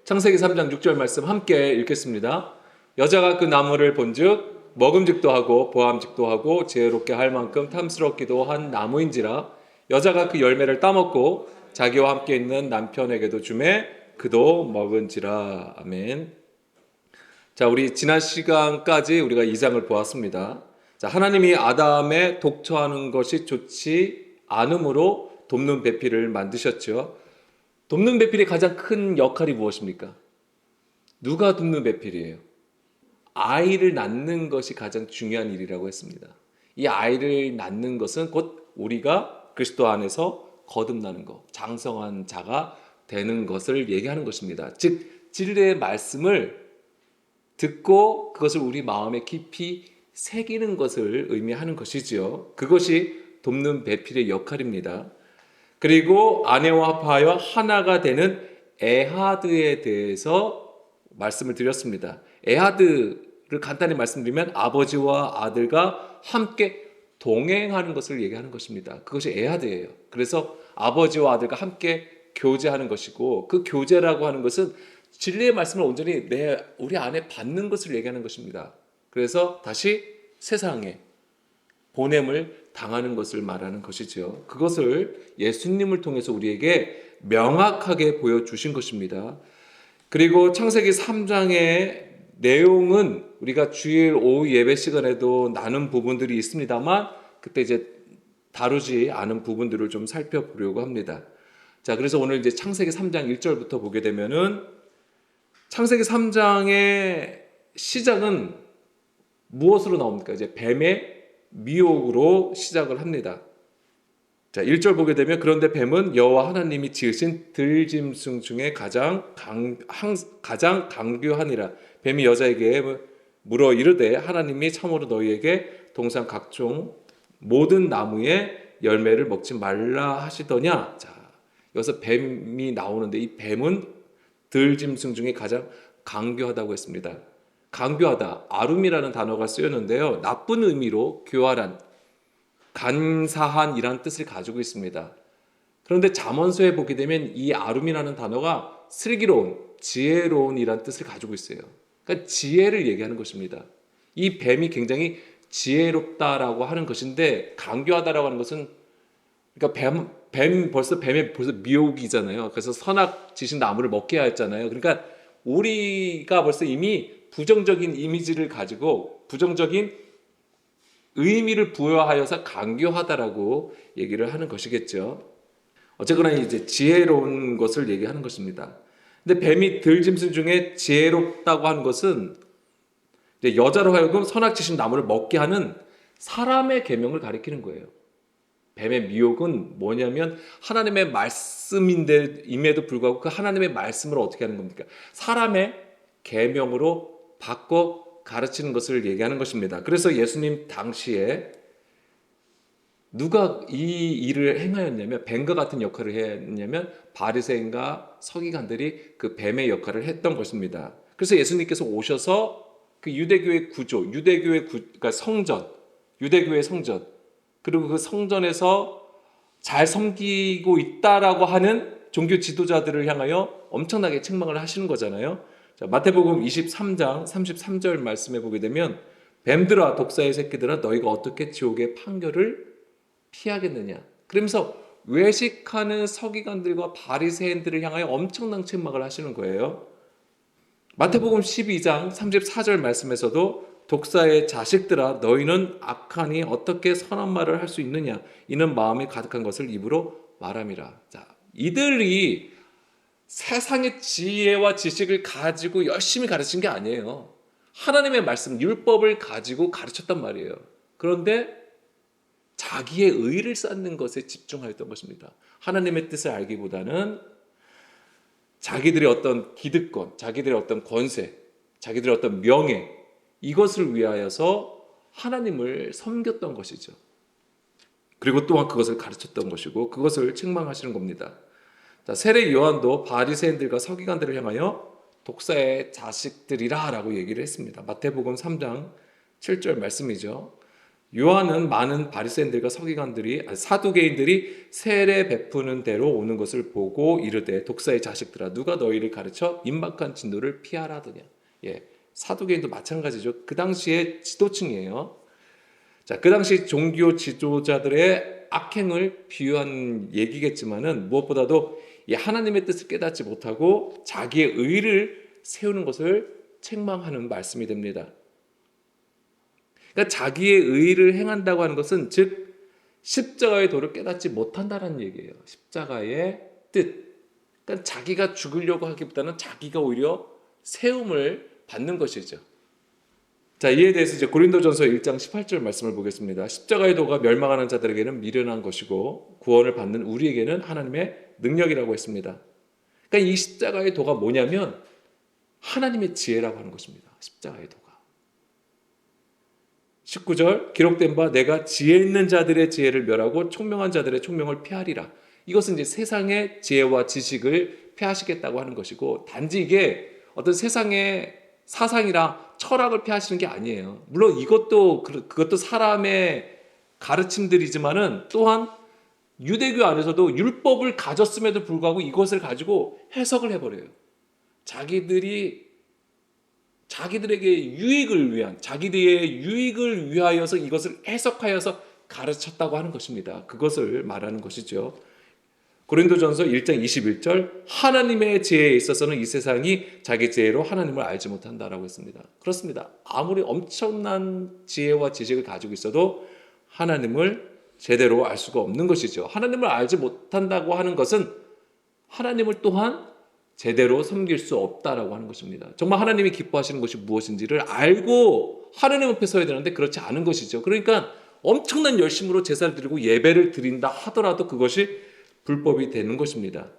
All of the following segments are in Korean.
창세기 3장 6절 말씀 함께 읽겠습니다. 여자가 그 나무를 본즉 먹음직도 하고 보암직도 하고 지혜롭게 할 만큼 탐스럽기도 한 나무인지라 여자가 그 열매를 따먹고 자기와 함께 있는 남편에게도 주매 그도 먹은지라. 아멘. 자, 우리 지난 시간까지 우리가 2장을 보았습니다. 자, 하나님이 아담에 독처하는 것이 좋지 않으므로 돕는 배필을 만드셨죠. 돕는 배필의 가장 큰 역할이 무엇입니까? 누가 돕는 배필이에요? 아이를 낳는 것이 가장 중요한 일이라고 했습니다. 이 아이를 낳는 것은 곧 우리가 그리스도 안에서 거듭나는 것, 장성한 자가 되는 것을 얘기하는 것입니다. 즉 진리의 말씀을 듣고 그것을 우리 마음에 깊이 새기는 것을 의미하는 것이지요. 그것이 돕는 배필의 역할입니다. 그리고 아내와 합하여 하나가 되는 에하드에 대해서 말씀을 드렸습니다. 에하드를 간단히 말씀드리면 아버지와 아들과 함께 동행하는 것을 얘기하는 것입니다. 그것이 에하드예요. 그래서 아버지와 아들과 함께 교제하는 것이고, 그 교제라고 하는 것은 진리의 말씀을 온전히 우리 안에 받는 것을 얘기하는 것입니다. 그래서 다시 세상에 보냄을 당하는 것을 말하는 것이죠. 그것을 예수님을 통해서 우리에게 명확하게 보여주신 것입니다. 그리고 창세기 3장의 내용은 우리가 주일 오후 예배 시간에도 나눈 부분들이 있습니다만 그때 이제 다루지 않은 부분들을 좀 살펴보려고 합니다. 자, 그래서 오늘 이제 창세기 3장 1절부터 보게 되면은 창세기 3장의 시작은 무엇으로 나옵니까? 이제 뱀의 미혹으로 시작을 합니다. 자, 1절 보게 되면 그런데 뱀은 여호와 하나님이 지으신 들짐승 중에 가장 강교하니라. 뱀이 여자에게 물어 이르되 하나님이 참으로 너희에게 동산 각종 모든 나무의 열매를 먹지 말라 하시더냐. 자, 여기서 뱀이 나오는데 이 뱀은 들짐승 중에 가장 강교하다고 했습니다. 강교하다, 아룸이라는 단어가 쓰였는데요. 나쁜 의미로 교활한, 간사한이라는 뜻을 가지고 있습니다. 그런데 잠언서에 보게 되면 이 아룸이라는 단어가 슬기로운, 지혜로운이라는 뜻을 가지고 있어요. 그러니까 지혜를 얘기하는 것입니다. 이 뱀이 굉장히 지혜롭다라고 하는 것인데 강교하다라고 하는 것은 그러니까 뱀 벌써 미혹이잖아요. 그래서 선악지신 나무를 먹게 하였잖아요. 그러니까 우리가 벌써 이미 부정적인 이미지를 가지고 부정적인 의미를 부여하여서 강교하다라고 얘기를 하는 것이겠죠. 어쨌거나 이제 지혜로운 것을 얘기하는 것입니다. 근데 뱀이 들짐승 중에 지혜롭다고 하는 것은 이제 여자로 하여금 선악지신 나무를 먹게 하는 사람의 계명을 가리키는 거예요. 뱀의 미혹은 뭐냐면 하나님의 말씀임에도 불구하고 그 하나님의 말씀을 어떻게 하는 겁니까? 사람의 계명으로 바꿔 가르치는 것을 얘기하는 것입니다. 그래서 예수님 당시에 누가 이 일을 행하였냐면 뱀과 같은 역할을 했냐면 바리새인과 서기관들이 그 뱀의 역할을 했던 것입니다. 그래서 예수님께서 오셔서 그 유대교의 구조, 그러니까 성전, 유대교의 성전, 그리고 그 성전에서 잘 섬기고 있다라고 하는 종교 지도자들을 향하여 엄청나게 책망을 하시는 거잖아요. 자, 마태복음 23장 33절 말씀에 보게 되면 뱀들아 독사의 새끼들아 너희가 어떻게 지옥의 판결을 피하겠느냐. 그러면서 외식하는 서기관들과 바리새인들을 향하여 엄청난 책망을 하시는 거예요. 마태복음 12장 34절 말씀에서도 독사의 자식들아 너희는 악하니 어떻게 선한 말을 할 수 있느냐. 이는 마음에 가득한 것을 입으로 말함이라. 자, 이들이 세상의 지혜와 지식을 가지고 열심히 가르친 게 아니에요. 하나님의 말씀, 율법을 가지고 가르쳤단 말이에요. 그런데 자기의 의를 쌓는 것에 집중하였던 것입니다. 하나님의 뜻을 알기보다는 자기들의 어떤 기득권, 자기들의 어떤 권세, 자기들의 어떤 명예, 이것을 위하여서 하나님을 섬겼던 것이죠. 그리고 또한 그것을 가르쳤던 것이고 그것을 책망하시는 겁니다. 자, 세례 요한도 바리새인들과 서기관들을 향하여 독사의 자식들이라 라고 얘기를 했습니다. 마태복음 3장 7절 말씀이죠. 요한은 많은 바리새인들과 사두개인들이 세례 베푸는 대로 오는 것을 보고 이르되 독사의 자식들아 누가 너희를 가르쳐 임박한 진노를 피하라더냐. 예, 사두개인도 마찬가지죠. 그 당시의 지도층이에요. 자, 그 당시 종교 지도자들의 악행을 비유한 얘기겠지만은 무엇보다도 이 하나님의 뜻을 깨닫지 못하고 자기의 의를 세우는 것을 책망하는 말씀이 됩니다. 그러니까 자기의 의를 행한다고 하는 것은 즉 십자가의 도를 깨닫지 못한다는 얘기예요. 십자가의 뜻. 그러니까 자기가 죽으려고 하기보다는 자기가 오히려 세움을 받는 것이죠. 자, 이에 대해서 이제 고린도전서 1장 18절 말씀을 보겠습니다. 십자가의 도가 멸망하는 자들에게는 미련한 것이고 구원을 받는 우리에게는 하나님의 능력이라고 했습니다. 그러니까 이 십자가의 도가 뭐냐면 하나님의 지혜라고 하는 것입니다. 십자가의 도가. 19절 기록된 바 내가 지혜 있는 자들의 지혜를 멸하고 총명한 자들의 총명을 피하리라. 이것은 이제 세상의 지혜와 지식을 피하시겠다고 하는 것이고 단지 이게 어떤 세상의 사상이랑 철학을 피하시는 게 아니에요. 물론 그것도 사람의 가르침들이지만은 또한 유대교 안에서도 율법을 가졌음에도 불구하고 이것을 가지고 해석을 해버려요. 자기들에게 유익을 위한 자기들의 유익을 위하여서 이것을 해석하여서 가르쳤다고 하는 것입니다. 그것을 말하는 것이죠. 고린도전서 1장 21절 하나님의 지혜에 있어서는 이 세상이 자기 지혜로 하나님을 알지 못한다라고 했습니다. 그렇습니다. 아무리 엄청난 지혜와 지식을 가지고 있어도 하나님을 제대로 알 수가 없는 것이죠. 하나님을 알지 못한다고 하는 것은 하나님을 또한 제대로 섬길 수 없다라고 하는 것입니다. 정말 하나님이 기뻐하시는 것이 무엇인지를 알고 하나님 앞에 서야 되는데 그렇지 않은 것이죠. 그러니까 엄청난 열심으로 제사를 드리고 예배를 드린다 하더라도 그것이 불법이 되는 것입니다.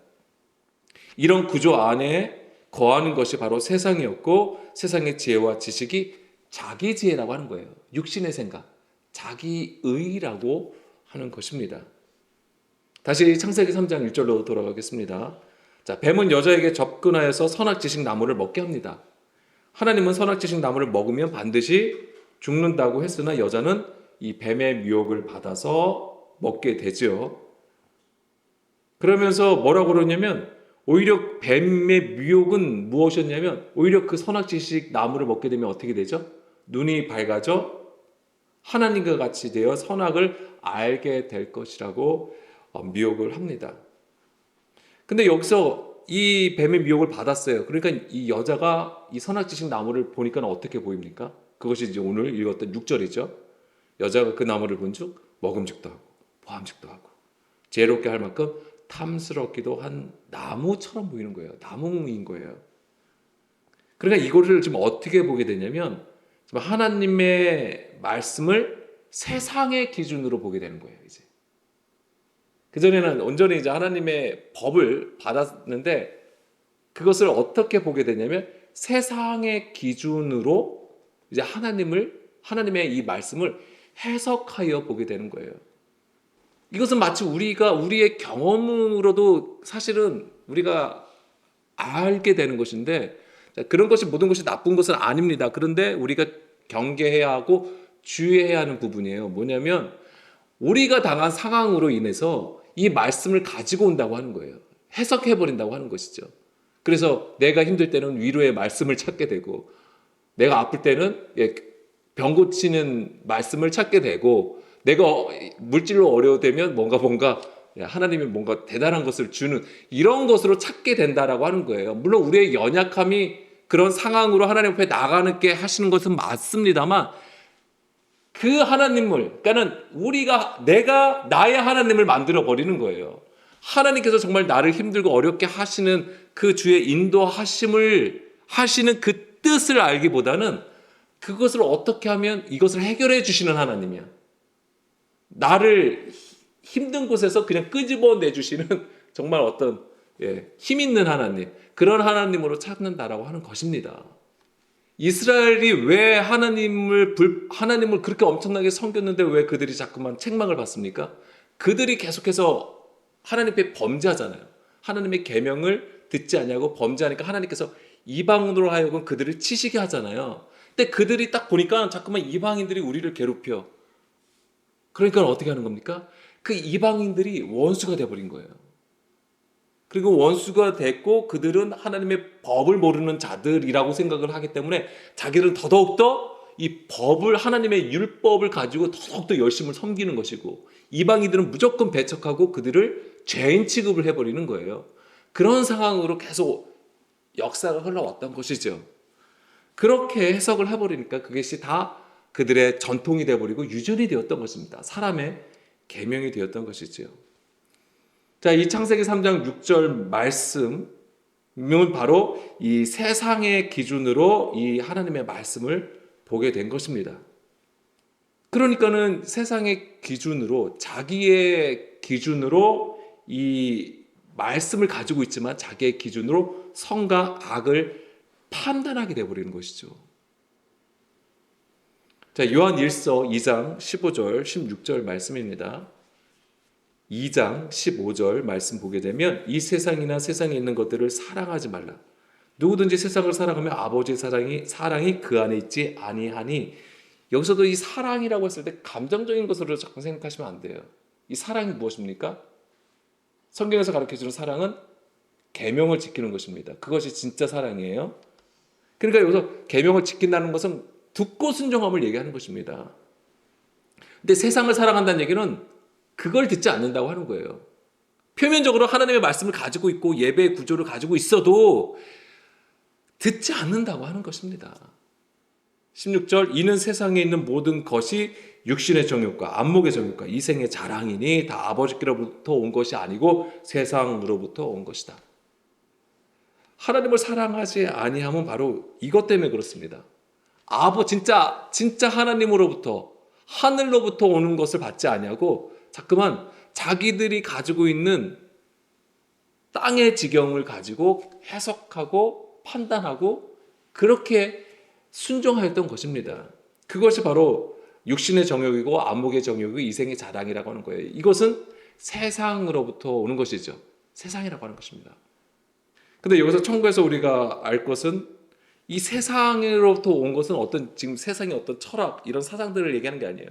이런 구조 안에 거하는 것이 바로 세상이었고 세상의 지혜와 지식이 자기 지혜라고 하는 거예요. 육신의 생각, 자기 의라고 하는 것입니다. 다시 창세기 3장 1절로 돌아가겠습니다. 자, 뱀은 여자에게 접근하여서 선악지식 나무를 먹게 합니다. 하나님은 선악지식 나무를 먹으면 반드시 죽는다고 했으나 여자는 이 뱀의 유혹을 받아서 먹게 되죠. 그러면서 뭐라고 그러냐면 오히려 뱀의 유혹은 무엇이었냐면 오히려 그 선악지식 나무를 먹게 되면 어떻게 되죠? 눈이 밝아져 하나님과 같이 되어 선악을 알게 될 것이라고 미혹을 합니다. 근데 여기서 이 뱀의 미혹을 받았어요. 그러니까 이 여자가 이 선악지식 나무를 보니까 어떻게 보입니까? 그것이 이제 오늘 읽었던 6절이죠. 여자가 그 나무를 본즉 먹음직도 하고 보암직도 하고 지혜롭게 할 만큼 탐스럽기도 한 나무처럼 보이는 거예요. 나무인 거예요. 그러니까 이거를 지금 어떻게 보게 되냐면 하나님의 말씀을 세상의 기준으로 보게 되는 거예요. 이제 그전에는 온전히 이제 하나님의 법을 받았는데 그것을 어떻게 보게 되냐면 세상의 기준으로 이제 하나님의 이 말씀을 해석하여 보게 되는 거예요. 이것은 마치 우리의 경험으로도 사실은 우리가 알게 되는 것인데 그런 것이 모든 것이 나쁜 것은 아닙니다. 그런데 우리가 경계해야 하고 주의해야 하는 부분이에요. 뭐냐면 우리가 당한 상황으로 인해서 이 말씀을 가지고 온다고 하는 거예요. 해석해버린다고 하는 것이죠. 그래서 내가 힘들 때는 위로의 말씀을 찾게 되고 내가 아플 때는 병 고치는 말씀을 찾게 되고 내가 물질로 어려워되면 뭔가 하나님이 뭔가 대단한 것을 주는 이런 것으로 찾게 된다라고 하는 거예요. 물론 우리의 연약함이 그런 상황으로 하나님 앞에 나가게 하시는 것은 맞습니다만 그 하나님을 그러니까는 내가 나의 하나님을 만들어 버리는 거예요. 하나님께서 정말 나를 힘들고 어렵게 하시는 그 주의 인도하심을 하시는 그 뜻을 알기보다는 그것을 어떻게 하면 이것을 해결해 주시는 하나님이야. 나를 힘든 곳에서 그냥 끄집어 내주시는 정말 어떤 힘 있는 하나님, 그런 하나님으로 찾는다라고 하는 것입니다. 이스라엘이 왜 하나님을 그렇게 엄청나게 섬겼는데 왜 그들이 자꾸만 책망을 받습니까? 그들이 계속해서 하나님 앞에 범죄하잖아요. 하나님의 계명을 듣지 않냐고 범죄하니까 하나님께서 이방인으로 하여금 그들을 치시게 하잖아요. 근데 그들이 딱 보니까 자꾸만 이방인들이 우리를 괴롭혀. 그러니까 어떻게 하는 겁니까? 그 이방인들이 원수가 되어버린 거예요. 그리고 원수가 됐고 그들은 하나님의 법을 모르는 자들이라고 생각을 하기 때문에 자기들은 더더욱더 이 법을, 하나님의 율법을 가지고 더더욱더 열심을 섬기는 것이고, 이방인들은 무조건 배척하고 그들을 죄인 취급을 해버리는 거예요. 그런 상황으로 계속 역사가 흘러왔던 것이죠. 그렇게 해석을 해버리니까 그것이 다 그들의 전통이 되어버리고 유전이 되었던 것입니다. 사람의 계명이 되었던 것이죠. 자, 이 창세기 3장 6절 말씀은 바로 이 세상의 기준으로 이 하나님의 말씀을 보게 된 것입니다. 그러니까는 세상의 기준으로, 자기의 기준으로 이 말씀을 가지고 있지만 자기의 기준으로 선과 악을 판단하게 되어버리는 것이죠. 자, 요한 1서 2장 15절 16절 말씀입니다. 2장 15절 말씀 보게 되면, 이 세상이나 세상에 있는 것들을 사랑하지 말라. 누구든지 세상을 사랑하면 아버지의 사랑이 그 안에 있지 아니하니. 여기서도 이 사랑이라고 했을 때 감정적인 것으로 자꾸 생각하시면 안 돼요. 이 사랑이 무엇입니까? 성경에서 가르쳐주는 사랑은 계명을 지키는 것입니다. 그것이 진짜 사랑이에요. 그러니까 여기서 계명을 지킨다는 것은 듣고 순종함을 얘기하는 것입니다. 근데 세상을 사랑한다는 얘기는 그걸 듣지 않는다고 하는 거예요. 표면적으로 하나님의 말씀을 가지고 있고 예배의 구조를 가지고 있어도 듣지 않는다고 하는 것입니다. 16절, 이는 세상에 있는 모든 것이 육신의 정욕과 안목의 정욕과 이생의 자랑이니 다 아버지께로부터 온 것이 아니고 세상으로부터 온 것이다. 하나님을 사랑하지 아니함은 바로 이것 때문에 그렇습니다. 진짜 하나님으로부터, 하늘로부터 오는 것을 받지 아니하고 자꾸만 자기들이 가지고 있는 땅의 지경을 가지고 해석하고 판단하고 그렇게 순종하였던 것입니다. 그것이 바로 육신의 정욕이고 안목의 정욕이고 이생의 자랑이라고 하는 거예요. 이것은 세상으로부터 오는 것이죠. 세상이라고 하는 것입니다. 근데 여기서 청구해서 우리가 알 것은, 이 세상으로부터 온 것은 지금 세상의 어떤 철학, 이런 사상들을 얘기하는 게 아니에요.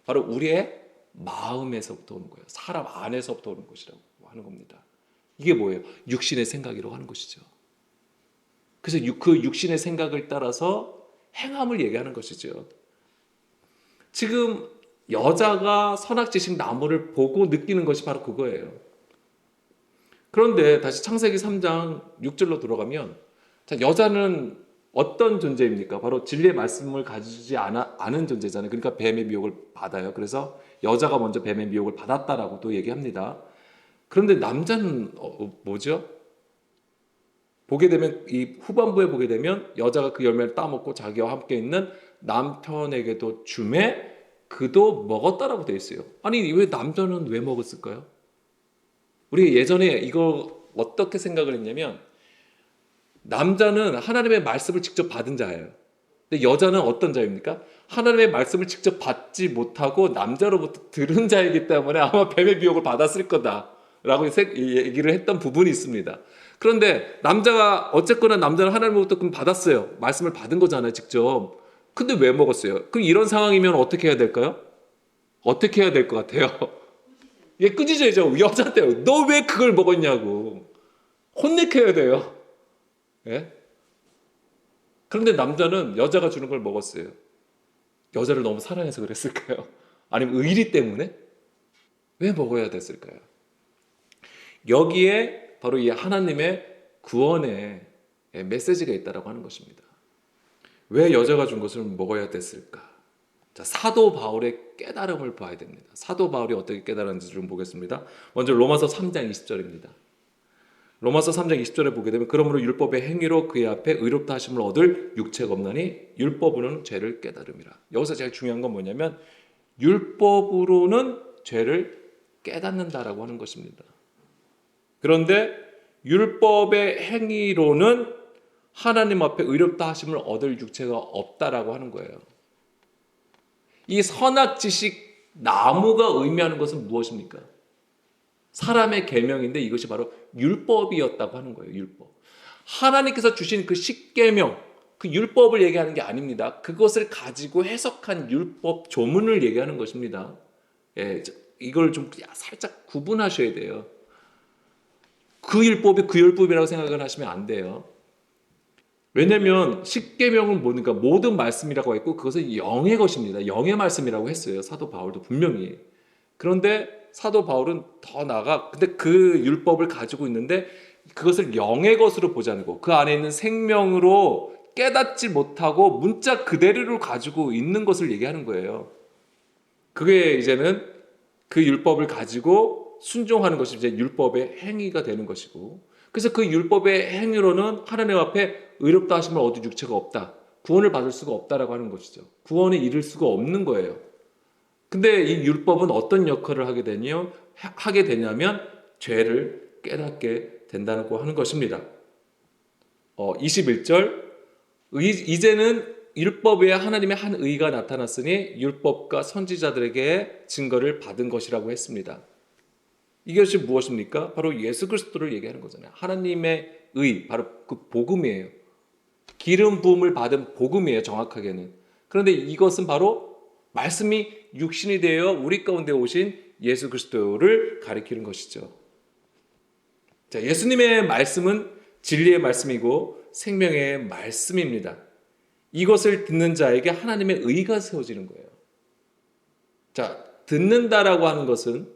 바로 우리의 마음에서부터 오는 거예요. 사람 안에서부터 오는 것이라고 하는 겁니다. 이게 뭐예요? 육신의 생각이라고 하는 것이죠. 그래서 그 육신의 생각을 따라서 행함을 얘기하는 것이죠. 지금 여자가 선악지식 나무를 보고 느끼는 것이 바로 그거예요. 그런데 다시 창세기 3장 6절로 들어가면, 자, 여자는 어떤 존재입니까? 바로 진리의 말씀을 가지지 않은 존재잖아요. 그러니까 뱀의 미혹을 받아요. 그래서 여자가 먼저 뱀의 미혹을 받았다라고 또 얘기합니다. 그런데 남자는 뭐죠? 보게 되면, 이 후반부에 보게 되면 여자가 그 열매를 따먹고 자기와 함께 있는 남편에게도 주매 그도 먹었다라고 되어 있어요. 아니, 왜 남자는 왜 먹었을까요? 우리 예전에 이거 어떻게 생각을 했냐면, 남자는 하나님의 말씀을 직접 받은 자예요. 근데 여자는 어떤 자입니까? 하나님의 말씀을 직접 받지 못하고 남자로부터 들은 자이기 때문에 아마 뱀의 미혹을 받았을 거다라고 얘기를 했던 부분이 있습니다. 그런데 어쨌거나 남자는 하나님으로부터 그럼 받았어요. 말씀을 받은 거잖아요, 직접. 근데 왜 먹었어요? 그럼 이런 상황이면 어떻게 해야 될까요? 어떻게 해야 될 것 같아요? 이게 끄지져야죠. 여자한테 너 왜 그걸 먹었냐고 혼내켜야 돼요. 예? 그런데 남자는 여자가 주는 걸 먹었어요. 여자를 너무 사랑해서 그랬을까요? 아니면 의리 때문에? 왜 먹어야 됐을까요? 여기에 바로 이 하나님의 구원의 메시지가 있다고 하는 것입니다. 왜 여자가 준 것을 먹어야 됐을까? 자, 사도 바울의 깨달음을 봐야 됩니다. 사도 바울이 어떻게 깨달았는지 좀 보겠습니다. 먼저 로마서 3장 20절입니다. 로마서 3장 20절에 보게 되면, 그러므로 율법의 행위로 그의 앞에 의롭다 하심을 얻을 육체가 없나니 율법으로는 죄를 깨달음이라. 여기서 제일 중요한 건 뭐냐면, 율법으로는 죄를 깨닫는다라고 하는 것입니다. 그런데 율법의 행위로는 하나님 앞에 의롭다 하심을 얻을 육체가 없다라고 하는 거예요. 이 선악지식 나무가 의미하는 것은 무엇입니까? 사람의 계명인데 이것이 바로 율법이었다고 하는 거예요. 율법. 하나님께서 주신 그 십계명, 그 율법을 얘기하는 게 아닙니다. 그것을 가지고 해석한 율법 조문을 얘기하는 것입니다. 예, 이걸 좀 살짝 구분하셔야 돼요. 그 율법이 그 율법이라고 생각을 하시면 안 돼요. 왜냐하면 십계명은 뭐니까 모든 말씀이라고 했고 그것은 영의 것입니다. 영의 말씀이라고 했어요. 사도 바울도 분명히. 그런데 사도 바울은 더 나아가 근데 그 율법을 가지고 있는데 그것을 영의 것으로 보지 않고 그 안에 있는 생명으로 깨닫지 못하고 문자 그대로를 가지고 있는 것을 얘기하는 거예요. 그게 이제는 그 율법을 가지고 순종하는 것이 이제 율법의 행위가 되는 것이고 그래서 그 율법의 행위로는 하나님 앞에 의롭다 하심을 얻을 육체가 없다. 구원을 받을 수가 없다라고 하는 것이죠. 구원에 이를 수가 없는 거예요. 근데 이 율법은 어떤 역할을 하게 되냐면 죄를 깨닫게 된다고 하는 것입니다. 21절 이제는 율법 외에 하나님의 한 의가 나타났으니 율법과 선지자들에게 증거를 받은 것이라고 했습니다. 이것이 무엇입니까? 바로 예수 그리스도를 얘기하는 거잖아요. 하나님의 의, 바로 그 복음이에요. 기름 부음을 받은 복음이에요. 정확하게는. 그런데 이것은 바로 말씀이 육신이 되어 우리 가운데 오신 예수 그리스도를 가리키는 것이죠. 자, 예수님의 말씀은 진리의 말씀이고 생명의 말씀입니다. 이것을 듣는 자에게 하나님의 의가 세워지는 거예요. 자, 듣는다라고 하는 것은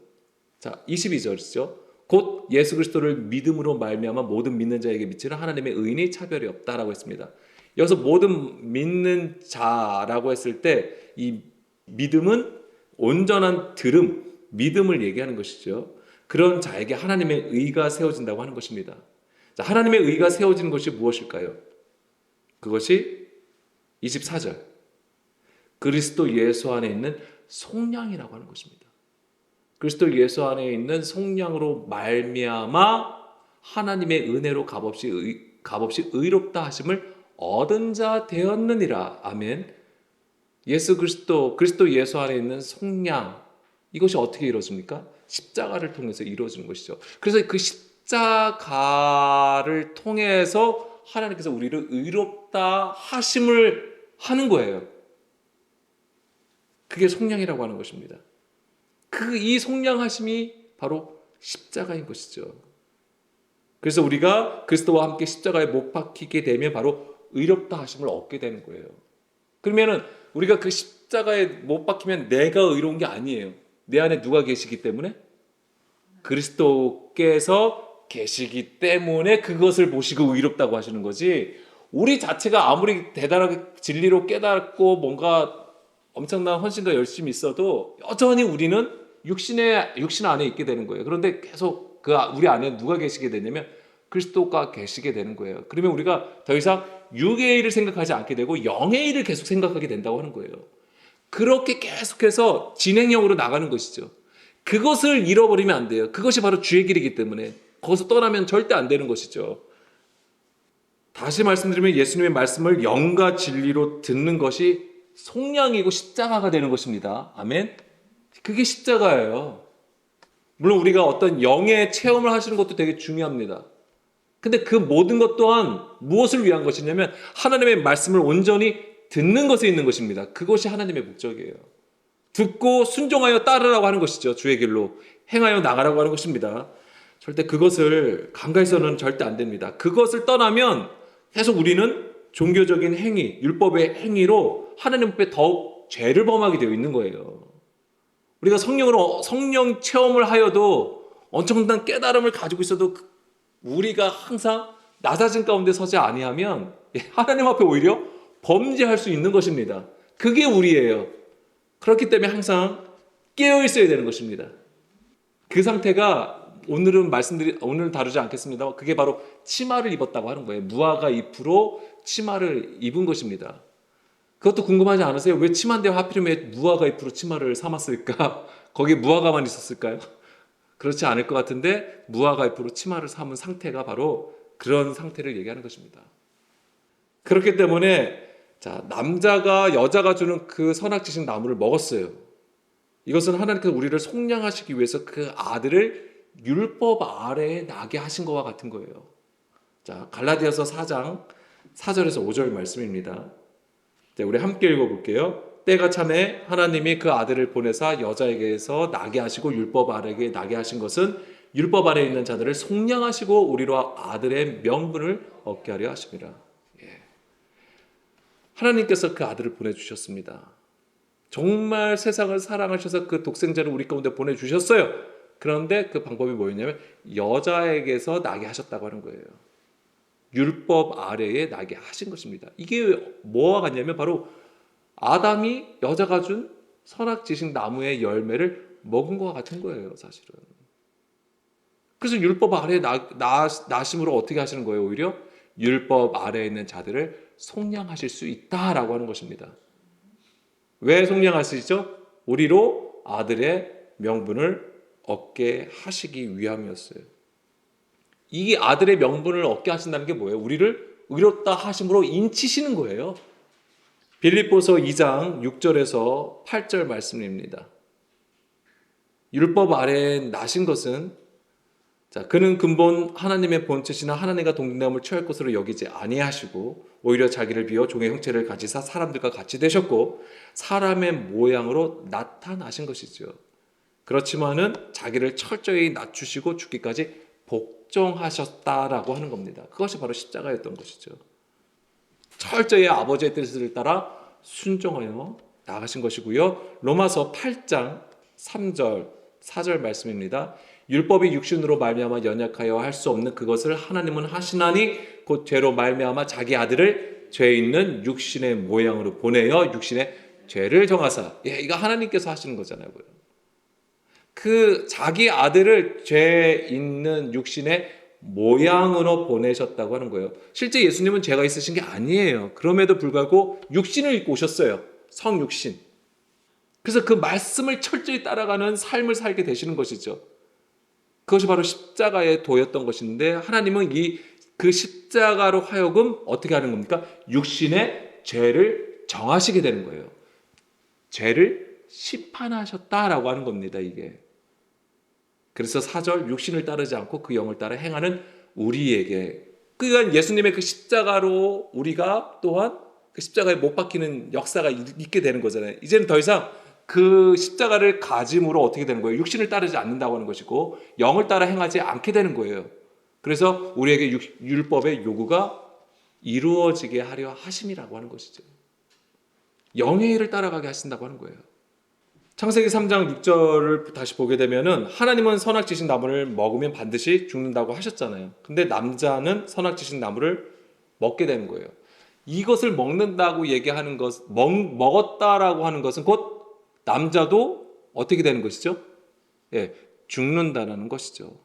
자, 22절이죠. 곧 예수 그리스도를 믿음으로 말미암아 모든 믿는 자에게 미치는 하나님의 의인이 차별이 없다라고 했습니다. 여기서 모든 믿는 자라고 했을 때 이 믿음은 온전한 들음, 믿음을 얘기하는 것이죠. 그런 자에게 하나님의 의가 세워진다고 하는 것입니다. 자, 하나님의 의가 세워지는 것이 무엇일까요? 그것이 24절. 그리스도 예수 안에 있는 속량이라고 하는 것입니다. 그리스도 예수 안에 있는 속량으로 말미암아 하나님의 은혜로 값없이 의롭다 하심을 얻은 자 되었느니라. 아멘. 그리스도 예수 안에 있는 속량 이것이 어떻게 이루어집니까? 십자가를 통해서 이루어지는 것이죠. 그래서 그 십자가를 통해서 하나님께서 우리를 의롭다 하심을 하는 거예요. 그게 속량이라고 하는 것입니다. 이 속량하심이 바로 십자가인 것이죠. 그래서 우리가 그리스도와 함께 십자가에 못 박히게 되면 바로 의롭다 하심을 얻게 되는 거예요. 그러면은 우리가 그 십자가에 못 박히면 내가 의로운 게 아니에요. 내 안에 누가 계시기 때문에? 그리스도께서 계시기 때문에 그것을 보시고 의롭다고 하시는 거지. 우리 자체가 아무리 대단하게 진리로 깨닫고 뭔가 엄청난 헌신과 열심이 있어도 여전히 우리는 육신 안에 있게 되는 거예요. 그런데 계속 우리 안에 누가 계시게 되냐면 그리스도가 계시게 되는 거예요. 그러면 우리가 더 이상 육의 일을 생각하지 않게 되고 영의 일을 계속 생각하게 된다고 하는 거예요. 그렇게 계속해서 진행형으로 나가는 것이죠. 그것을 잃어버리면 안 돼요. 그것이 바로 주의 길이기 때문에 거기서 떠나면 절대 안 되는 것이죠. 다시 말씀드리면 예수님의 말씀을 영과 진리로 듣는 것이 속량이고 십자가가 되는 것입니다. 아멘. 그게 십자가예요. 물론 우리가 어떤 영의 체험을 하시는 것도 되게 중요합니다. 근데 그 모든 것 또한 무엇을 위한 것이냐면 하나님의 말씀을 온전히 듣는 것에 있는 것입니다. 그것이 하나님의 목적이에요. 듣고 순종하여 따르라고 하는 것이죠. 주의 길로 행하여 나가라고 하는 것입니다. 절대 그것을 간과해서는 절대 안 됩니다. 그것을 떠나면 계속 우리는 종교적인 행위, 율법의 행위로 하나님 앞에 더욱 죄를 범하게 되어 있는 거예요. 우리가 성령 체험을 하여도 엄청난 깨달음을 가지고 있어도 우리가 항상 낮아진 가운데 서지 아니하면 하나님 앞에 오히려 범죄할 수 있는 것입니다. 그게 우리예요. 그렇기 때문에 항상 깨어 있어야 되는 것입니다. 그 상태가 오늘은 다루지 않겠습니다. 그게 바로 치마를 입었다고 하는 거예요. 무화과 잎으로 치마를 입은 것입니다. 그것도 궁금하지 않으세요? 왜 치마인데 하필이면 무화과 잎으로 치마를 삼았을까? 거기에 무화과만 있었을까요? 그렇지 않을 것 같은데 무화과 잎으로 치마를 삼은 상태가 바로 그런 상태를 얘기하는 것입니다. 그렇기 때문에 남자가 여자가 주는 그 선악지식 나무를 먹었어요. 이것은 하나님께서 우리를 속량하시기 위해서 그 아들을 율법 아래에 나게 하신 것과 같은 거예요. 갈라디아서 4장 4절에서 5절 말씀입니다. 우리 함께 읽어볼게요. 때가 참에 하나님이 그 아들을 보내사 여자에게서 나게 하시고 율법 아래에 나게 하신 것은 율법 아래에 있는 자들을 속량하시고 우리로 아들의 명분을 얻게 하려 하심이라. 하나님께서 그 아들을 보내주셨습니다. 정말 세상을 사랑하셔서 그 독생자를 우리 가운데 보내주셨어요. 그런데 그 방법이 뭐였냐면 여자에게서 나게 하셨다고 하는 거예요. 율법 아래에 나게 하신 것입니다. 이게 뭐와 같냐면 바로 아담이 여자가 준 선악지식 나무의 열매를 먹은 것과 같은 거예요, 사실은. 그래서 율법 아래에 나심으로 어떻게 하시는 거예요? 오히려 율법 아래에 있는 자들을 속량하실 수 있다라고 하는 것입니다. 왜 속량하시죠? 우리로 아들의 명분을 얻게 하시기 위함이었어요. 이 아들의 명분을 얻게 하신다는 게 뭐예요? 우리를 의롭다 하심으로 인치시는 거예요. 빌립보서 2장 6절에서 8절 말씀입니다. 율법 아래에 나신 것은 그는 근본 하나님의 본체시나 하나님과 동등함을 취할 것으로 여기지 아니하시고 오히려 자기를 비워 종의 형체를 가지사 사람들과 같이 되셨고 사람의 모양으로 나타나신 것이죠. 그렇지만은 자기를 철저히 낮추시고 죽기까지 복종하셨다라고 하는 겁니다. 그것이 바로 십자가였던 것이죠. 철저히 아버지의 뜻을 따라 순종하여 나가신 것이고요. 로마서 8장 3절 4절 말씀입니다. 율법이 육신으로 말미암아 연약하여 할 수 없는 그것을 하나님은 하시나니 곧 죄로 말미암아 자기 아들을 죄 있는 육신의 모양으로 보내어 육신의 죄를 정하사. 이거 하나님께서 하시는 거잖아요. 그 자기 아들을 죄 있는 육신의 모양으로 보내셨다고 하는 거예요. 실제 예수님은 죄가 있으신 게 아니에요. 그럼에도 불구하고 육신을 입고 오셨어요. 성육신. 그래서 그 말씀을 철저히 따라가는 삶을 살게 되시는 것이죠. 그것이 바로 십자가의 도였던 것인데 하나님은 그 십자가로 하여금 어떻게 하는 겁니까? 육신의 죄를 정하시게 되는 거예요. 죄를 심판하셨다라고 하는 겁니다. 이게. 그래서 4절 육신을 따르지 않고 그 영을 따라 행하는 우리에게 그러니까 예수님의 그 십자가로 우리가 또한 그 십자가에 못 박히는 역사가 있게 되는 거잖아요. 이제는 더 이상 그 십자가를 가짐으로 어떻게 되는 거예요? 육신을 따르지 않는다고 하는 것이고 영을 따라 행하지 않게 되는 거예요. 그래서 우리에게 율법의 요구가 이루어지게 하려 하심이라고 하는 것이죠. 영의 일을 따라가게 하신다고 하는 거예요. 창세기 3장 6절을 다시 보게 되면은 하나님은 선악지식 나무를 먹으면 반드시 죽는다고 하셨잖아요. 근데 남자는 선악지식 나무를 먹게 되는 거예요. 이것을 먹는다고 얘기하는 것, 먹었다라고 하는 것은 곧 남자도 어떻게 되는 것이죠? 죽는다라는 것이죠.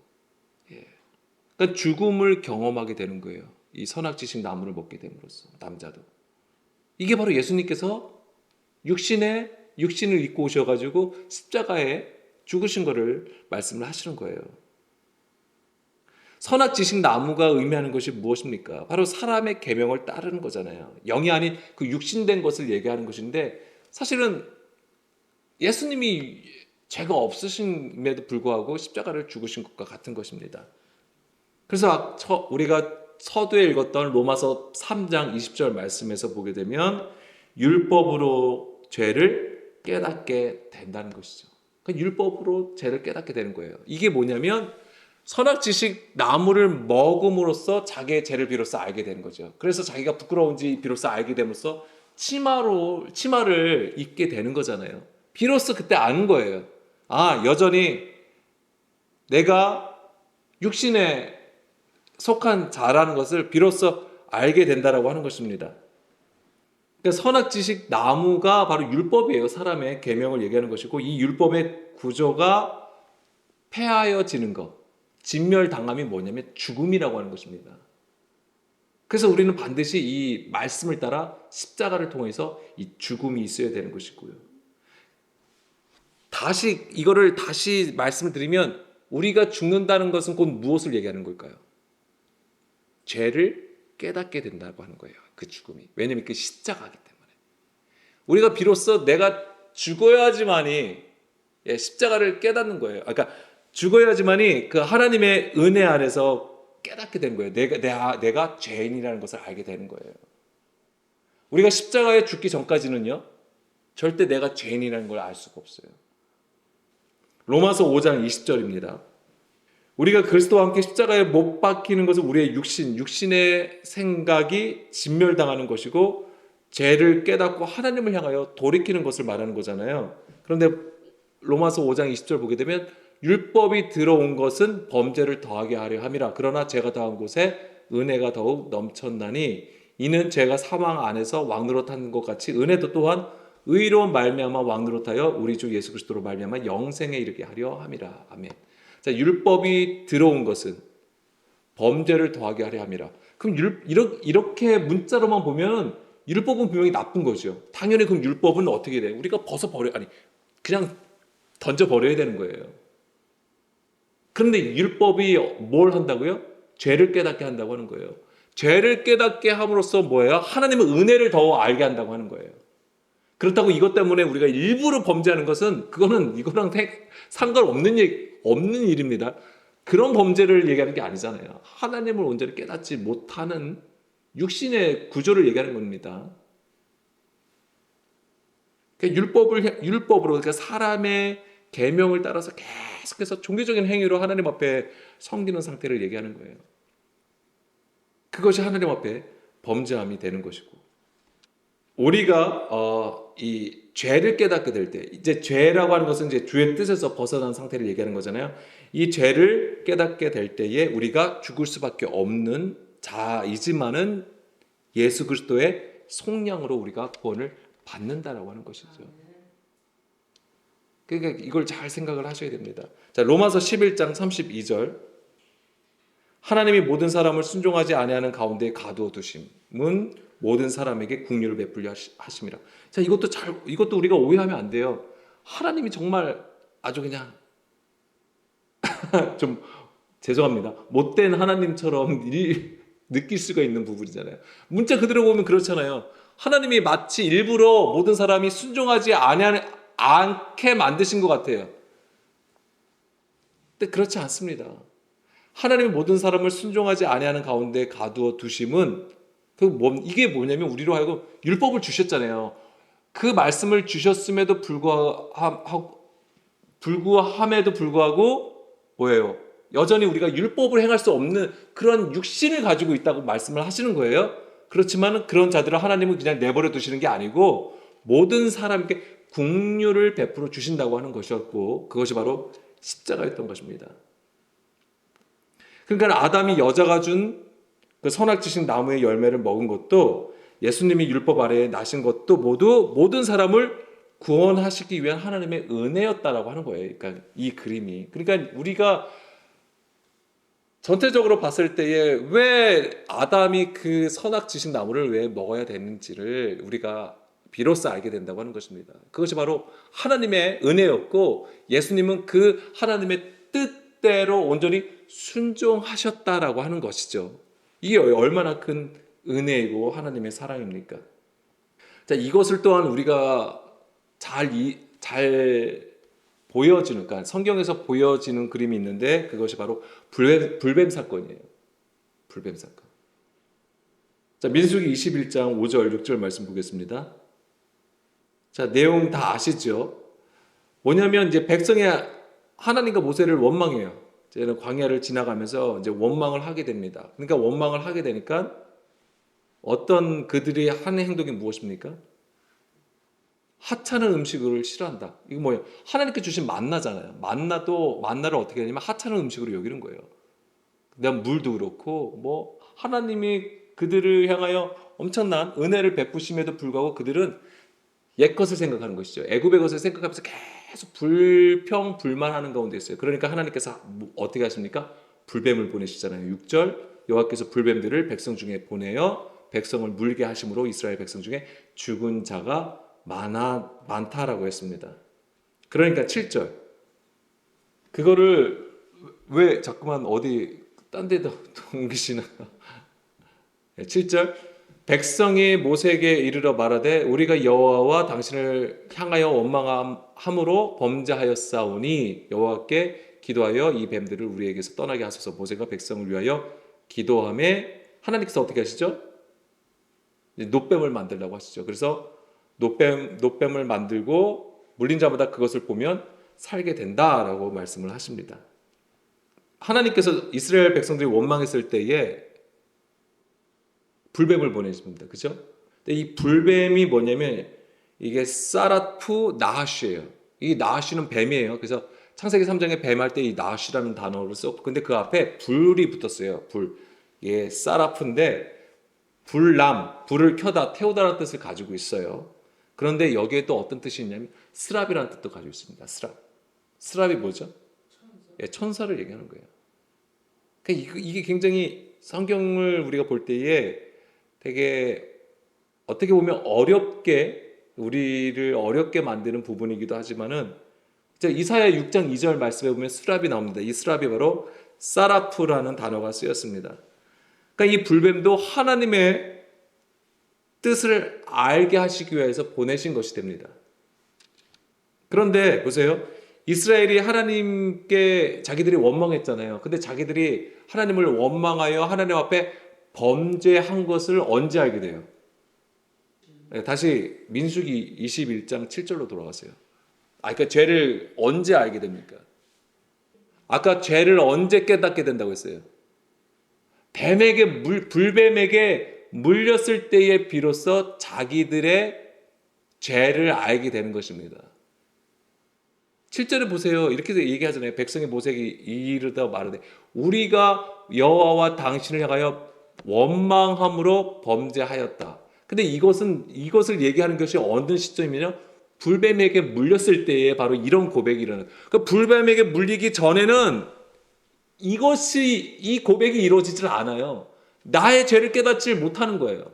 그러니까 죽음을 경험하게 되는 거예요. 이 선악지식 나무를 먹게 됨으로써 남자도. 이게 바로 예수님께서 육신을 입고 오셔가지고 십자가에 죽으신 것을 말씀을 하시는 거예요. 선악지식 나무가 의미하는 것이 무엇입니까? 바로 사람의 계명을 따르는 거잖아요. 영이 아닌 그 육신된 것을 얘기하는 것인데 사실은 예수님이 죄가 없으심에도 불구하고 십자가를 죽으신 것과 같은 것입니다. 그래서 우리가 서두에 읽었던 로마서 3장 20절 말씀에서 보게 되면 율법으로 죄를 깨닫게 된다는 것이죠. 그러니까 율법으로 죄를 깨닫게 되는 거예요. 이게 뭐냐면 선악지식 나무를 먹음으로써 자기의 죄를 비로소 알게 되는 거죠. 그래서 자기가 부끄러운지 비로소 알게 됨으로써 치마를 입게 되는 거잖아요. 비로소 그때 아는 거예요. 여전히 내가 육신에 속한 자라는 것을 비로소 알게 된다라고 하는 것입니다. 그러니까 선악지식 나무가 바로 율법이에요. 사람의 계명을 얘기하는 것이고 이 율법의 구조가 폐하여지는 것, 진멸당함이 뭐냐면 죽음이라고 하는 것입니다. 그래서 우리는 반드시 이 말씀을 따라 십자가를 통해서 이 죽음이 있어야 되는 것이고요. 이거를 다시 말씀을 드리면 우리가 죽는다는 것은 곧 무엇을 얘기하는 걸까요? 죄를 깨닫게 된다고 하는 거예요. 그 죽음이. 왜냐하면 그 십자가이기 때문에. 우리가 비로소 내가 죽어야지만이 십자가를 깨닫는 거예요. 그러니까 죽어야지만이 그 하나님의 은혜 안에서 깨닫게 된 거예요. 내가 죄인이라는 것을 알게 되는 거예요. 우리가 십자가에 죽기 전까지는요. 절대 내가 죄인이라는 걸 알 수가 없어요. 로마서 5장 20절입니다. 우리가 그리스도와 함께 십자가에 못 박히는 것은 우리의 육신의 생각이 진멸당하는 것이고 죄를 깨닫고 하나님을 향하여 돌이키는 것을 말하는 거잖아요. 그런데 로마서 5장 20절 보게 되면 율법이 들어온 것은 범죄를 더하게 하려 함이라. 그러나 죄가 더한 곳에 은혜가 더욱 넘쳤나니 이는 죄가 사망 안에서 왕노릇한 것 같이 은혜도 또한 의로운 말미암아 왕노릇하여 우리 주 예수 그리스도로 말미암아 영생에 이르게 하려 함이라. 아멘. 자, 율법이 들어온 것은 범죄를 더하게 하려 함이라. 그럼 이렇게 문자로만 보면 율법은 분명히 나쁜 거죠. 당연히 그럼 율법은 어떻게 돼? 우리가 그냥 던져 버려야 되는 거예요. 그런데 율법이 뭘 한다고요? 죄를 깨닫게 한다고 하는 거예요. 죄를 깨닫게 함으로써 뭐예요? 하나님의 은혜를 더 알게 한다고 하는 거예요. 그렇다고 이것 때문에 우리가 일부러 범죄하는 것은 이거랑 상관없는 없는 일입니다. 그런 범죄를 얘기하는 게 아니잖아요. 하나님을 온전히 깨닫지 못하는 육신의 구조를 얘기하는 겁니다. 그러니까 율법으로 그러니까 사람의 계명을 따라서 계속해서 종교적인 행위로 하나님 앞에 섬기는 상태를 얘기하는 거예요. 그것이 하나님 앞에 범죄함이 되는 것이고, 우리가 이 죄를 깨닫게 될 때, 이제 죄라고 하는 것은 이제 주의 뜻에서 벗어난 상태를 얘기하는 거잖아요. 이 죄를 깨닫게 될 때에 우리가 죽을 수밖에 없는 자이지만은 예수 그리스도의 속량으로 우리가 구원을 받는다라고 하는 것이죠. 그러니까 이걸 잘 생각을 하셔야 됩니다. 자, 로마서 11장 32절. 하나님이 모든 사람을 순종하지 아니하는 가운데 가두어 두심은 모든 사람에게 긍휼을 베풀려 하심이라. 자, 이것도 우리가 오해하면 안 돼요. 하나님이 정말 아주 그냥 좀 죄송합니다. 못된 하나님처럼 느낄 수가 있는 부분이잖아요. 문자 그대로 보면 그렇잖아요. 하나님이 마치 일부러 모든 사람이 순종하지 않게 만드신 것 같아요. 근데 그렇지 않습니다. 하나님이 모든 사람을 순종하지 아니하는 가운데 가두어 두심은 이게 뭐냐면 우리로 하여금 율법을 주셨잖아요. 그 말씀을 주셨음에도 불구함에도 불구하고 뭐예요? 여전히 우리가 율법을 행할 수 없는 그런 육신을 가지고 있다고 말씀을 하시는 거예요. 그렇지만 그런 자들을 하나님은 그냥 내버려 두시는 게 아니고 모든 사람에게 긍휼을 베풀어 주신다고 하는 것이었고, 그것이 바로 십자가였던 것입니다. 그러니까 아담이 여자가 준 그 선악지식 나무의 열매를 먹은 것도, 예수님이 율법 아래에 나신 것도 모두 모든 사람을 구원하시기 위한 하나님의 은혜였다라고 하는 거예요. 그러니까 이 그림이. 그러니까 우리가 전체적으로 봤을 때에 왜 아담이 그 선악지식 나무를 왜 먹어야 되는지를 우리가 비로소 알게 된다고 하는 것입니다. 그것이 바로 하나님의 은혜였고, 예수님은 그 하나님의 뜻대로 온전히 순종하셨다라고 하는 것이죠. 이게 얼마나 큰 은혜이고 하나님의 사랑입니까? 자, 이것을 또한 우리가 잘 보여지는, 그러니까 성경에서 보여지는 그림이 있는데 그것이 바로 불뱀 사건이에요. 불뱀 사건. 자, 민수기 21장 5절 6절 말씀 보겠습니다. 자, 내용 다 아시죠? 뭐냐면 이제 백성이 하나님과 모세를 원망해요. 이제는 광야를 지나가면서 이제 원망을 하게 됩니다. 그러니까 원망을 하게 되니까 어떤 그들이 하는 행동이 무엇입니까? 하찮은 음식을 싫어한다. 이거 뭐예요? 하나님께 주신 만나잖아요. 만나를 어떻게 하냐면 하찮은 음식으로 여기는 거예요. 그다음 물도 그렇고, 뭐 하나님이 그들을 향하여 엄청난 은혜를 베푸심에도 불구하고 그들은 옛것을 생각하는 것이죠. 애굽의 것을 생각하면서 계속 불평불만하는 가운데 있어요. 그러니까 하나님께서 어떻게 하십니까? 불뱀을 보내시잖아요. 6절, 여호와께서 불뱀들을 백성 중에 보내어 백성을 물게 하심으로 이스라엘 백성 중에 죽은 자가 많다라고 했습니다. 그러니까 7절, 그거를 왜 자꾸만 어디 딴 데다 옮기시나. 7절, 백성이 모세에게 이르러 말하되 우리가 여호와와 당신을 향하여 원망함으로 범죄하였사오니 여호와께 기도하여 이 뱀들을 우리에게서 떠나게 하소서. 모세가 백성을 위하여 기도하매 하나님께서 어떻게 하시죠? 노뱀을 만들라고 하시죠. 그래서 노뱀을 만들고 물린 자마다 그것을 보면 살게 된다라고 말씀을 하십니다. 하나님께서 이스라엘 백성들이 원망했을 때에 불뱀을 보내십니다. 그죠? 근데 이 불뱀이 뭐냐면 이게 사라프 나하시예요. 이 나하시는 뱀이에요. 그래서 창세기 3장에 뱀 할 때 이 나하시라는 단어를 썼고, 근데 그 앞에 불이 붙었어요. 불. 예, 사라프인데 불을 켜다, 태우다라는 뜻을 가지고 있어요. 그런데 여기에 또 어떤 뜻이 있냐면 스랍이라는 뜻도 가지고 있습니다. 스랍이 뭐죠? 예, 천사를 얘기하는 거예요. 그러니까 이게 굉장히 성경을 우리가 볼 때에 되게 어떻게 보면 우리를 어렵게 만드는 부분이기도 하지만은 이사야 6장 2절 말씀에 보면 스랍이 나옵니다. 이 스랍이 바로 사라프라는 단어가 쓰였습니다. 그러니까 이 불뱀도 하나님의 뜻을 알게 하시기 위해서 보내신 것이 됩니다. 그런데 보세요. 이스라엘이 하나님께 자기들이 원망했잖아요. 근데 자기들이 하나님을 원망하여 하나님 앞에 범죄한 것을 언제 알게 돼요? 다시 민수기 21장 7절로 돌아가세요. 그러니까 죄를 언제 알게 됩니까? 아까 죄를 언제 깨닫게 된다고 했어요? 불뱀에게 물렸을 때에 비로소 자기들의 죄를 알게 되는 것입니다. 7절에 보세요. 이렇게 얘기하잖아요. 백성이 모세에게 이르다 말하되 우리가 여호와와 당신을 향하여 원망함으로 범죄하였다. 근데 이것을 얘기하는 것이 어느 시점이냐? 불뱀에게 물렸을 때에 바로 이런 고백이 일어나요. 그러니까 불뱀에게 물리기 전에는 이 고백이 이루어지질 않아요. 나의 죄를 깨닫지 못하는 거예요.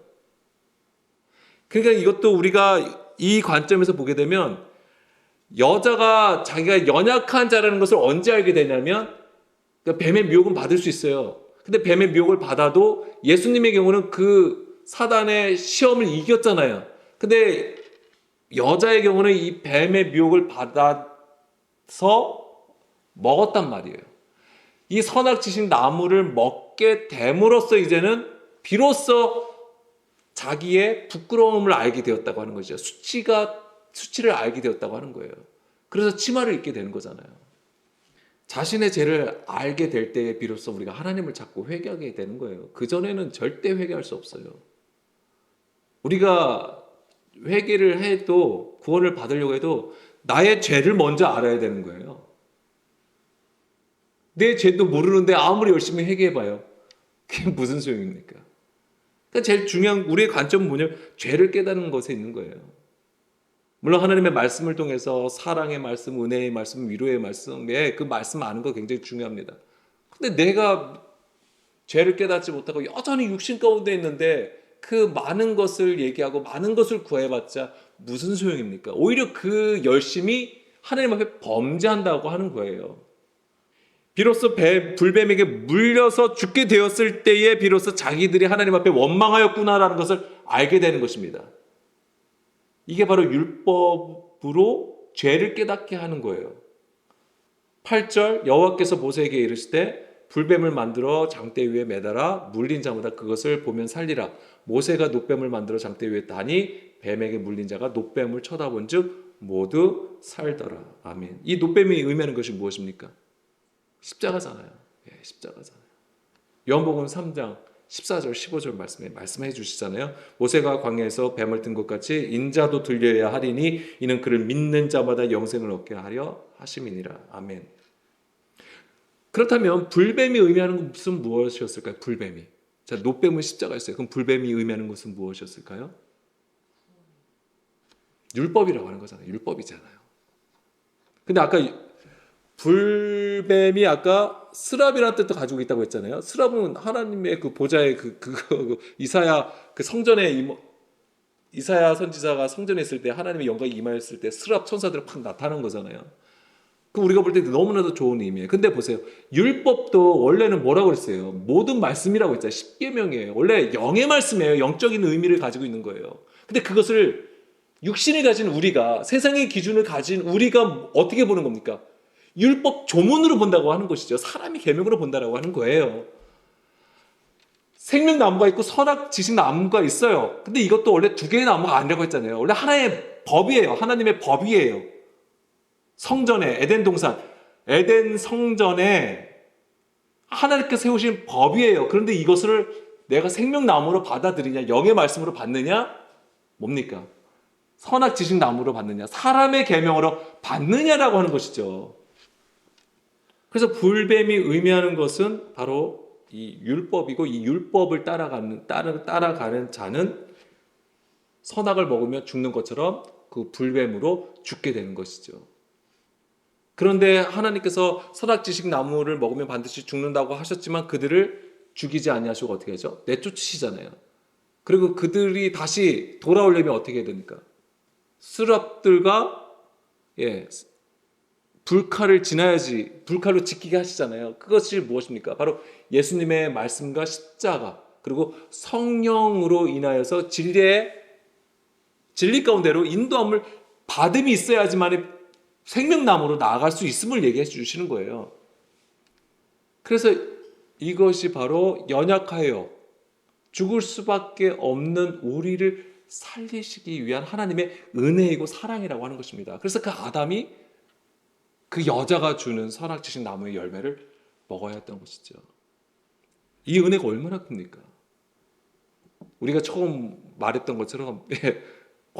그러니까 이것도 우리가 이 관점에서 보게 되면 여자가 자기가 연약한 자라는 것을 언제 알게 되냐면 그러니까 뱀의 미혹은 받을 수 있어요. 근데 뱀의 미혹을 받아도 예수님의 경우는 그 사단의 시험을 이겼잖아요. 근데 여자의 경우는 이 뱀의 미혹을 받아서 먹었단 말이에요. 이 선악지식 나무를 먹게 됨으로써 이제는 비로소 자기의 부끄러움을 알게 되었다고 하는 거죠. 수치를 알게 되었다고 하는 거예요. 그래서 치마를 입게 되는 거잖아요. 자신의 죄를 알게 될 때에 비로소 우리가 하나님을 찾고 회개하게 되는 거예요. 그전에는 절대 회개할 수 없어요. 우리가 회개를 해도 구원을 받으려고 해도 나의 죄를 먼저 알아야 되는 거예요. 내 죄도 모르는데 아무리 열심히 회개해봐요. 그게 무슨 소용입니까? 그러니까 제일 중요한 우리의 관점은 뭐냐면 죄를 깨닫는 것에 있는 거예요. 물론 하나님의 말씀을 통해서 사랑의 말씀, 은혜의 말씀, 위로의 말씀에 그 말씀 아는 거 굉장히 중요합니다. 근데 내가 죄를 깨닫지 못하고 여전히 육신 가운데 있는데 그 많은 것을 얘기하고 많은 것을 구해봤자 무슨 소용입니까? 오히려 그 열심히 하나님 앞에 범죄한다고 하는 거예요. 비로소 불뱀에게 물려서 죽게 되었을 때에 비로소 자기들이 하나님 앞에 원망하였구나라는 것을 알게 되는 것입니다. 이게 바로 율법으로 죄를 깨닫게 하는 거예요. 8절 여호와께서 모세에게 이르시되 불뱀을 만들어 장대 위에 매달아 물린 자마다 그것을 보면 살리라. 모세가 놋뱀을 만들어 장대 위에 다니 뱀에게 물린 자가 놋뱀을 쳐다본 즉 모두 살더라. 아멘. 이 놋뱀이 의미하는 것이 무엇입니까? 십자가잖아요. 예, 십자가잖아요. 요한복음 3장 14절 15절 말씀해 주시잖아요. 모세가 광야에서 뱀을 든 것 같이 인자도 들려야 하리니 이는 그를 믿는 자마다 영생을 얻게 하려 하심이니라. 아멘. 그렇다면 불뱀이 의미하는 것은 무엇이었을까요? 불뱀이. 자, 놋뱀은 십자가였어요. 그럼 불뱀이 의미하는 것은 무엇이었을까요? 율법이라고 하는 거잖아요. 율법이잖아요. 근데 아까 불뱀이 아까 스랍이라는 뜻도 가지고 있다고 했잖아요. 스랍은 하나님의 그 보좌의 이사야 그 성전에 이사야 선지자가 성전에 있을 때 하나님의 영광이 임하였을 때 스랍 천사들이 팍 나타나는 거잖아요. 그 우리가 볼 때 너무나도 좋은 의미예요. 근데 보세요. 율법도 원래는 뭐라고 그랬어요? 모든 말씀이라고 했잖아요. 십계명이에요. 원래 영의 말씀이에요. 영적인 의미를 가지고 있는 거예요. 근데 그것을 육신을 가진 우리가 세상의 기준을 가진 우리가 어떻게 보는 겁니까? 율법 조문으로 본다고 하는 것이죠. 사람이 계명으로 본다라고 하는 거예요. 생명나무가 있고 선악지식나무가 있어요. 근데 이것도 원래 두 개의 나무가 아니라고 했잖아요. 원래 하나의 법이에요. 하나님의 법이에요. 성전에 에덴 동산, 에덴 성전에 하나님께서 세우신 법이에요. 그런데 이것을 내가 생명나무로 받아들이냐, 영의 말씀으로 받느냐, 뭡니까? 선악지식나무로 받느냐, 사람의 계명으로 받느냐라고 하는 것이죠. 그래서 불뱀이 의미하는 것은 바로 이 율법이고, 이 율법을 따라가는 자는 선악을 먹으며 죽는 것처럼 그 불뱀으로 죽게 되는 것이죠. 그런데 하나님께서 선악지식 나무를 먹으면 반드시 죽는다고 하셨지만 그들을 죽이지 아니하시고 어떻게 하죠? 내쫓으시잖아요. 그리고 그들이 다시 돌아오려면 어떻게 해야 됩니까? 스랍들과 불칼을 지나야지, 불칼로 지키게 하시잖아요. 그것이 무엇입니까? 바로 예수님의 말씀과 십자가, 그리고 성령으로 인하여서 진리 가운데로 인도함을 받음이 있어야지만 생명나무로 나아갈 수 있음을 얘기해 주시는 거예요. 그래서 이것이 바로 연약하여 죽을 수밖에 없는 우리를 살리시기 위한 하나님의 은혜이고 사랑이라고 하는 것입니다. 그래서 그 아담이 그 여자가 주는 선악지식 나무의 열매를 먹어야 했던 것이죠. 이 은혜가 얼마나 큽니까? 우리가 처음 말했던 것처럼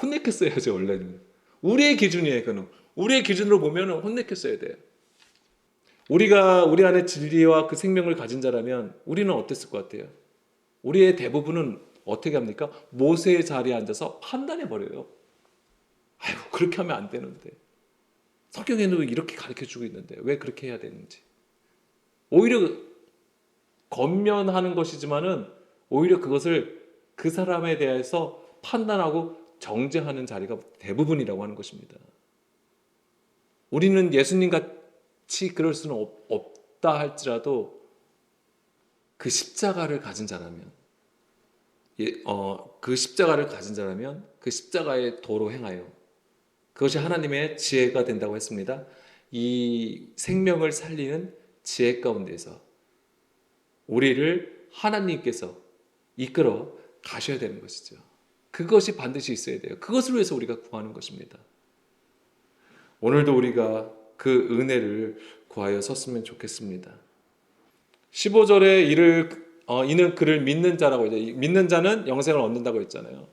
혼내켰어야죠. 원래는 우리의 기준이에요. 그는 우리의 기준으로 보면 혼내켰어야 돼요. 우리가 우리 안에 진리와 그 생명을 가진 자라면 우리는 어땠을 것 같아요? 우리의 대부분은 어떻게 합니까? 모세의 자리에 앉아서 판단해 버려요. 아이고, 그렇게 하면 안 되는데, 성경에는 이렇게 가르쳐주고 있는데 왜 그렇게 해야 되는지. 오히려 권면하는 것이지만은 오히려 그것을 그 사람에 대해서 판단하고 정죄하는 자리가 대부분이라고 하는 것입니다. 우리는 예수님 같이 그럴 수는 없다 할지라도 그 십자가를 가진 자라면, 그 십자가를 가진 자라면 그 십자가의 도로 행하여, 그것이 하나님의 지혜가 된다고 했습니다. 이 생명을 살리는 지혜 가운데서 우리를 하나님께서 이끌어 가셔야 되는 것이죠. 그것이 반드시 있어야 돼요. 그것을 위해서 우리가 구하는 것입니다. 오늘도 우리가 그 은혜를 구하여 섰으면 좋겠습니다. 15절에 이는 그를 믿는 자라고 했죠. 믿는 자는 영생을 얻는다고 했잖아요.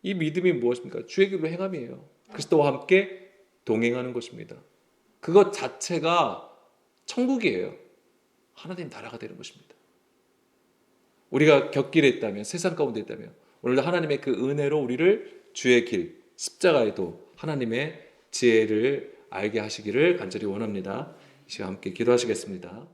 이 믿음이 무엇입니까? 주의 길로 행함이에요. 그리스도와 함께 동행하는 것입니다. 그것 자체가 천국이에요. 하나님 나라가 되는 것입니다. 우리가 곁길에 있다면, 세상 가운데 있다면 오늘도 하나님의 그 은혜로 우리를 주의 길, 십자가에도 하나님의 지혜를 알게 하시기를 간절히 원합니다. 이 시간 함께 기도하시겠습니다.